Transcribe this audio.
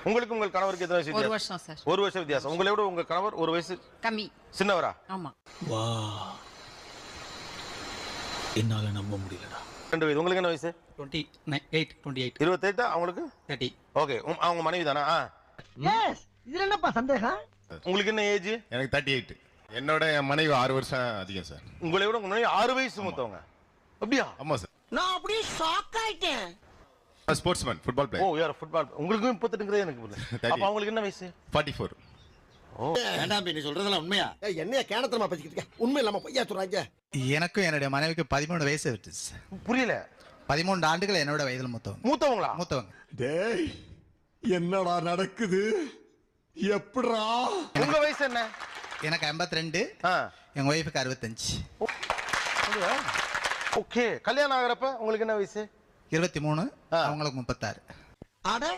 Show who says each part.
Speaker 1: உங்களுக்கு உங்கள் கணவருக்கு எத்தனை வயசு
Speaker 2: ஒரு
Speaker 1: வித்தியாசம்?
Speaker 2: வருஷம் சார்.
Speaker 1: ஒரு வருஷம் வித்தியாசம். உங்களை விட உங்க கணவர் ஒரு வயசு
Speaker 2: கம்மி.
Speaker 1: சின்னவரா?
Speaker 2: ஆமா.
Speaker 3: வா, என்னால நம்ப முடியலடா.
Speaker 1: 2 வயசு. உங்களுக்கு என்ன வயசு?
Speaker 3: 28.
Speaker 1: 28. அவங்களுக்கு
Speaker 3: 30.
Speaker 1: ஓகே. அவங்க மனைவி தானா?
Speaker 4: இதுல என்னப்பா சந்தேகம்?
Speaker 1: உங்களுக்கு என்ன ஏஜ்?
Speaker 5: எனக்கு 38. என்னோட என் மனைவி 6 வருஷம் அதிகம் சார்.
Speaker 1: உங்களை விட உங்க மனைவி 6 வயசு மூத்தவங்க. அப்படியா?
Speaker 5: ஆமா சார்.
Speaker 4: நான் அப்படியே ஷாக் ஆயிட்டேன்.
Speaker 5: ஸ்போர்ட்ஸ்மேன், ஃபுட்பால்
Speaker 1: ஓ,
Speaker 5: பிளேயர்.
Speaker 1: யார் ஃபுட்பால்? உங்களுக்கும் 38ங்கிறது எனக்கு புரியல.
Speaker 5: 30.
Speaker 1: அப்ப அவங்களுக்கு என்ன வயசு?
Speaker 5: 44.
Speaker 6: வேண்டாம் நீ சொல்றதெல்லாம் உண்மையா?
Speaker 4: என்னைய கேனத்தனமா பேசிக்கிட்டு இருக்க? உண்மை இல்லாம பொய்யா சொல்றாங்க.
Speaker 7: எனக்கும் என்னுடைய மனைவிக்கு 13 வயசு விட்டுச்சு.
Speaker 1: புரியல.
Speaker 7: 13 ஆண்டுகள் என்னோட வயதில்
Speaker 1: மூத்தவங்களா?
Speaker 7: மூத்தவங்க.
Speaker 8: டேய், என்னடா நடக்குது? எப்படா?
Speaker 1: உங்க வயசு என்ன?
Speaker 7: எனக்கு 52, எங்க ஒய்ஃபுக்கு 65.
Speaker 1: ஓகே. கல்யாணம் ஆகிறப்ப உங்களுக்கு என்ன வயசு?
Speaker 7: 23, அவங்களுக்கு 36.
Speaker 4: அட